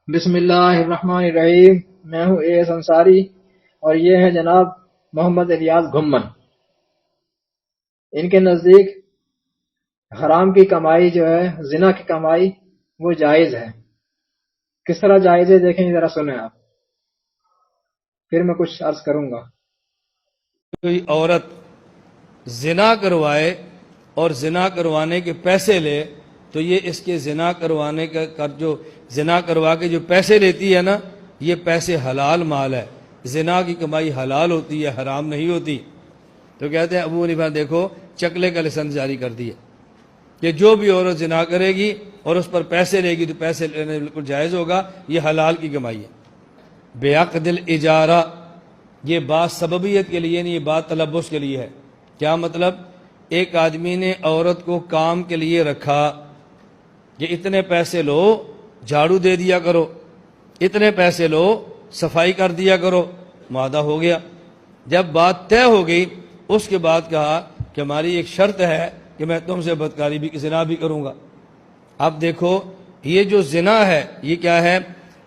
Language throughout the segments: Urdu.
بسم اللہ الرحمن الرحیم۔ میں ہوں اے ایس انصاری اور یہ ہے جناب محمد الیاس گھمن۔ ان کے نزدیک حرام کی کمائی جو ہے، زنا کی کمائی، وہ جائز ہے۔ کس طرح جائز ہے دیکھیں، ذرا سنیں آپ، پھر میں کچھ عرض کروں گا۔ کوئی عورت زنا کروائے اور زنا کروانے کے پیسے لے تو یہ اس کے زنا کروانے کا جو زنا کروا کے جو پیسے لیتی ہے نا، یہ پیسے حلال مال ہے۔ زنا کی کمائی حلال ہوتی ہے، حرام نہیں ہوتی۔ تو کہتے ہیں ابو حنیفہ دیکھو چکلے کا لسان جاری کر دیا کہ جو بھی عورت زنا کرے گی اور اس پر پیسے لے گی تو پیسے لینے بالکل جائز ہوگا، یہ حلال کی کمائی ہے۔ بعقد الاجارہ، یہ بات سببیت کے لیے نہیں، یہ بات تلبس کے لیے ہے۔ کیا مطلب؟ ایک آدمی نے عورت کو کام کے لیے رکھا کہ اتنے پیسے لو جھاڑو دے دیا کرو، اتنے پیسے لو صفائی کر دیا کرو، معاہدہ ہو گیا۔ جب بات طے ہو گئی اس کے بعد کہا کہ ہماری ایک شرط ہے کہ میں تم سے بدکاری بھی زنا بھی کروں گا۔ اب دیکھو یہ جو زنا ہے یہ کیا ہے؟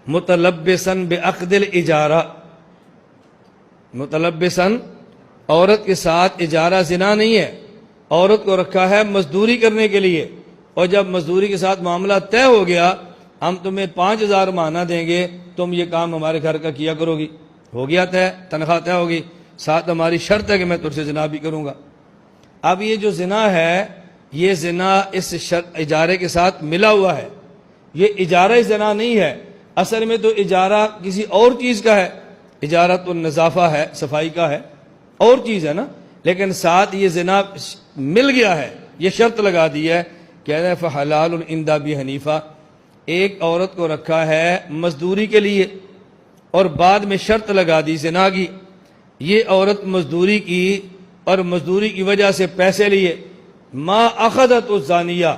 متلبسن بعقد الاجارہ، متلبسن عورت کے ساتھ اجارہ زنا نہیں ہے، عورت کو رکھا ہے مزدوری کرنے کے لیے، اور جب مزدوری کے ساتھ معاملہ طے ہو گیا، ہم تمہیں 5,000 ماہانہ دیں گے، تم یہ کام ہمارے گھر کا کیا کرو گی، ہو گیا طے، تنخواہ طے ہوگی، ساتھ ہماری شرط ہے کہ میں تجھ سے زنا بھی کروں گا۔ اب یہ جو زنا ہے یہ زنا اس اجارے کے ساتھ ملا ہوا ہے، یہ اجارہ زنا نہیں ہے۔ اصل میں تو اجارہ کسی اور چیز کا ہے، اجارہ تو نظافہ ہے، صفائی کا ہے، اور چیز ہے نا، لیکن ساتھ یہ زنا مل گیا ہے، یہ شرط لگا دی ہے کہ فحلال عند ابی حنیفہ۔ ایک عورت کو رکھا ہے مزدوری کے لیے اور بعد میں شرط لگا دی زنا کی، یہ عورت مزدوری کی اور مزدوری کی وجہ سے پیسے لیے، ما اخذت الزانیہ،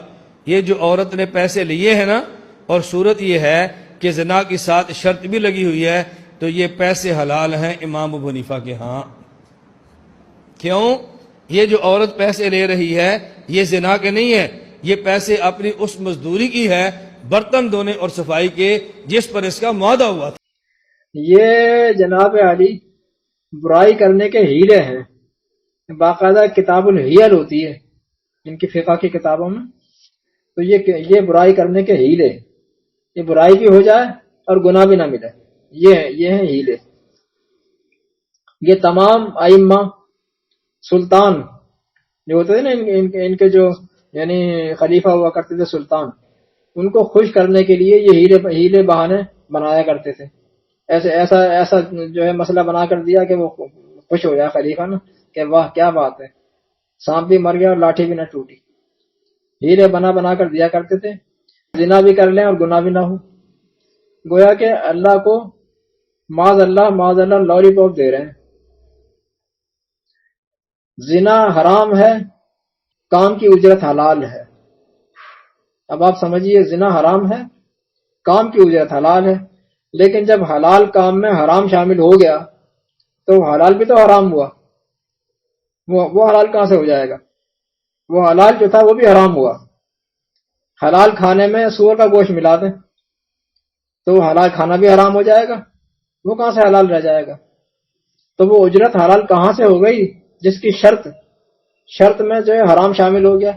یہ جو عورت نے پیسے لیے ہیں نا، اور صورت یہ ہے کہ زنا کے ساتھ شرط بھی لگی ہوئی ہے، تو یہ پیسے حلال ہیں امام ابو حنیفہ کے ہاں۔ کیوں؟ یہ جو عورت پیسے لے رہی ہے یہ زنا کے نہیں ہے، یہ پیسے اپنی اس مزدوری کی ہے، برتن دھونے اور صفائی کے، جس پر اس کا معاہدہ ہوا تھا۔ یہ جناب علی برائی کرنے کے ہیلے ہیں۔ باقاعدہ کتاب الحیل ہوتی ہے ان کی فقہ کی کتابوں میں، تو یہ برائی کرنے کے ہیلے، یہ برائی بھی ہو جائے اور گناہ بھی نہ ملے، یہ ہیں ہیلے۔ یہ تمام ائمہ سلطان جو ہوتے تھے نا، ان کے جو یعنی خلیفہ ہوا کرتے تھے سلطان، ان کو خوش کرنے کے لیے یہ ہیلے بہانے بنایا کرتے تھے۔ ایسا جو ہے مسئلہ بنا کر دیا کہ وہ خوش ہو جائے خلیفہ نا، کہ واہ کیا بات ہے، سانپ بھی مر گیا اور لاٹھی بھی نہ ٹوٹی۔ ہیلے بنا کر دیا کرتے تھے، زنا بھی کر لیں اور گناہ بھی نہ ہو، گویا کہ اللہ کو معاذ اللہ لولی پاپ دے رہے ہیں۔ زنا حرام ہے، کام کی اجرت حلال ہے۔ اب آپ سمجھیے، زنا حرام ہے، کام کی اجرت حلال ہے، لیکن جب حلال کام میں حرام شامل ہو گیا تو حلال بھی تو حرام ہوا، وہ حلال کہاں سے ہو جائے گا؟ وہ حلال جو تھا وہ بھی حرام ہوا۔ حلال کھانے میں سور کا گوشت ملا دیں تو وہ حلال کھانا بھی حرام ہو جائے گا، وہ کہاں سے حلال رہ جائے گا؟ تو وہ اجرت حلال کہاں سے ہو گئی جس کی شرط میں جو ہے حرام شامل ہو گیا؟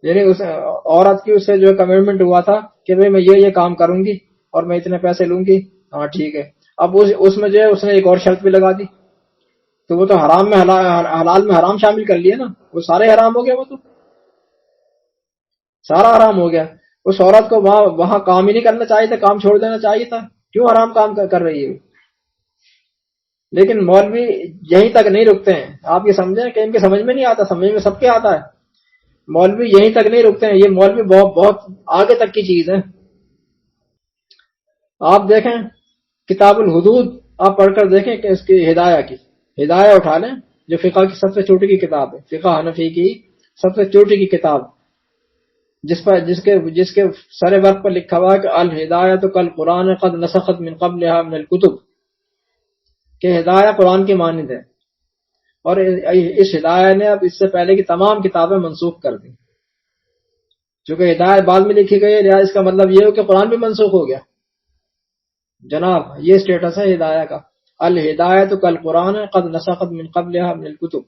یعنی اس عورت کی اس سے جو کمٹمنٹ ہوا تھا کہ بھئی میں یہ کام کروں گی اور میں اتنے پیسے لوں گی، ہاں ٹھیک ہے، اب اس میں جو ہے اس نے ایک اور شرط بھی لگا دی، تو وہ تو حرام میں حلال میں حرام شامل کر لیے نا، وہ سارے حرام ہو گیا، وہ تو سارا حرام ہو گیا۔ اس عورت کو وہاں کام ہی نہیں کرنا چاہیے تھا، کام چھوڑ دینا چاہیے تھا، کیوں حرام کام کر رہی ہے؟ لیکن مولوی یہیں تک نہیں رکتے ہیں، آپ یہ سمجھیں کہ ان کے سمجھ میں نہیں آتا، سمجھ میں سب کے آتا ہے، مولوی یہیں تک نہیں رکتے ہیں، یہ مولوی بہت آگے تک کی چیز ہے۔ آپ دیکھیں کتاب الحدود، آپ پڑھ کر دیکھیں کہ اس کی ہدایہ اٹھا لیں، جو فقہ کی سب سے چھوٹی کی کتاب ہے، فقہ حنفی کی سب سے چھوٹی کی کتاب، جس کے سر وقت پر لکھا ہوا ہے کہ الہدایۃ کالقرآن قد نسخت من قبلها من الکتب، کہ ہدایہ قرآن کی مانند ہے، اور اس ہدایہ نے اب اس سے پہلے کی تمام کتابیں منسوخ کر دی۔ چونکہ ہدایت بعد میں لکھی گئی ہے، لہٰذا اس کا مطلب یہ ہو کہ قرآن بھی منسوخ ہو گیا۔ جناب یہ سٹیٹس ہے ہدایہ کا. الہدایت کل قرآن قد نسخت من قبلها من الکتب.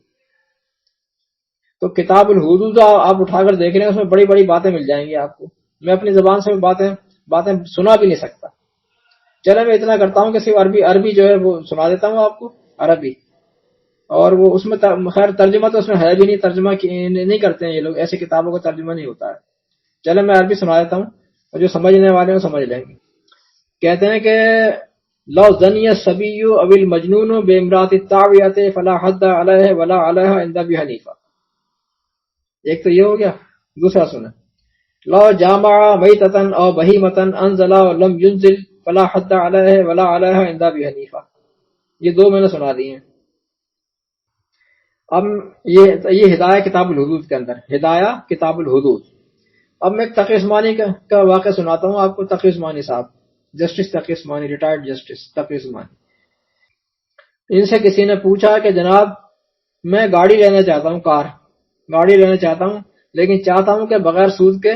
تو کتاب الحدود آپ اٹھا کر دیکھ رہے ہیں، اس میں بڑی بڑی باتیں مل جائیں گی آپ کو. میں اپنی زبان سے باتیں سنا بھی نہیں سکتا. چلے میں اتنا کرتا ہوں کہ صرف عربی جو ہے وہ سنا دیتا ہوں آپ کو، عربی. اور وہ اس میں خیر ترجمہ تو اس میں ہے بھی نہیں، ترجمہ نہیں کرتے ہیں یہ لوگ، ایسی کتابوں کا ترجمہ نہیں ہوتا ہے. چلے میں عربی سنا دیتا ہوں اور جو سمجھنے والے ہیں وہ سمجھ لیں گے. کہتے ہیں کہ لو زنی الصبی او المجنون بامرأۃ الطاغیۃ فلا حد علیہ ولا علیہا عند ابی حنیفہ. ایک تو یہ ہو گیا. دوسرا سنیں، لو جامع میتۃ او بہیمۃ انزل ولم ينزل فلا حد علیہ ولا علیہا عند ابی حنیفہ. یہ دو میں نے سنا دی ہیں. اب یہ ہدایہ کتاب الحدود کے اندر، ہدایہ کتاب الحدود. اب میں تقی عثمانی کا واقعہ سناتا ہوں آپ کو. Taqi Usmani Sahib, justice Taqi Usmani, retired justice Taqi Usmani. ان سے کسی نے پوچھا کہ جناب میں گاڑی لینا چاہتا ہوں، گاڑی لینا چاہتا ہوں، لیکن چاہتا ہوں کہ بغیر سود کے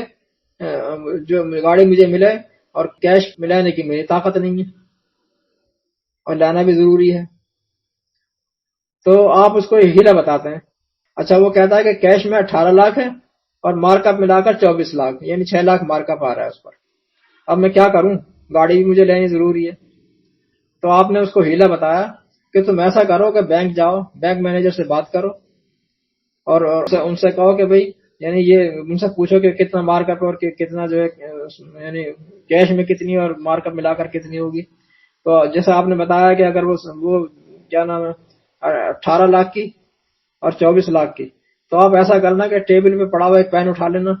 جو گاڑی مجھے ملے، اور کیش ملانے کی میری طاقت نہیں ہے اور لانا بھی ضروری ہے. تو آپ اس کو ہیلا بتاتے ہیں. اچھا وہ کہتا ہے کہ کیش میں 18 لاکھ ہے اور مارک اپ ملا کر 24 لاکھ، یعنی 6 لاکھ مارک اپ آ رہا ہے اس پر. اب میں کیا کروں، گاڑی بھی مجھے لینی ضروری ہے. تو آپ نے اس کو ہیلا بتایا کہ تم ایسا کرو کہ بینک جاؤ، بینک مینیجر سے بات کرو اور ان سے کہو کہ بھائی یعنی یہ ان سے پوچھو کہ کتنا مارک اپ اور کتنا جو ہے یعنی کیش میں کتنی اور مارک اپ ملا کر کتنی ہوگی. تو جیسے آپ نے بتایا کہ اگر وہ کیا نام ہے 18 لاکھ کی اور 24 لاکھ کی، تو آپ ایسا کرنا کہ ٹیبل پہ پڑا ہوا ایک پین اٹھا لینا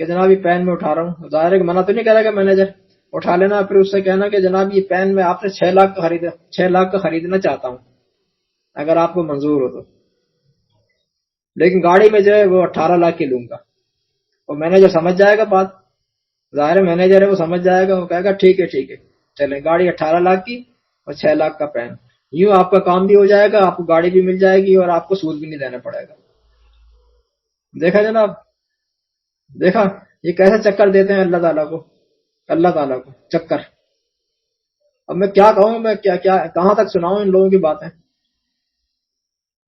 کہ جناب یہ پین میں اٹھا رہا ہوں. ظاہر ہے کہ منع تو نہیں کرے گا مینیجر، اٹھا لینا. پھر اس سے کہنا کہ جناب یہ پین میں آپ سے 6 لاکھ کا خریدنا چاہتا ہوں اگر آپ کو منظور ہو تو، لیکن گاڑی میں جو ہے وہ 18 لاکھ کی لوں گا. اور مینیجر سمجھ جائے گا بات، ظاہر ہے مینیجر ہے وہ سمجھ جائے گا، وہ کہے گا ٹھیک ہے چلیں گاڑی 18 لاکھ کی اور 6 لاکھ کا پین. یوں آپ کا کام بھی ہو جائے گا، آپ کو گاڑی بھی مل جائے گی اور آپ کو سود بھی نہیں دینا پڑے گا. دیکھا جناب، دیکھا یہ کیسے چکر دیتے ہیں اللہ تعالیٰ کو چکر. اب میں کیا کہوں، میں کیا کہاں تک سناؤں ان لوگوں کی باتیں.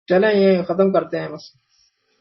چلیں یہ ختم کرتے ہیں بس.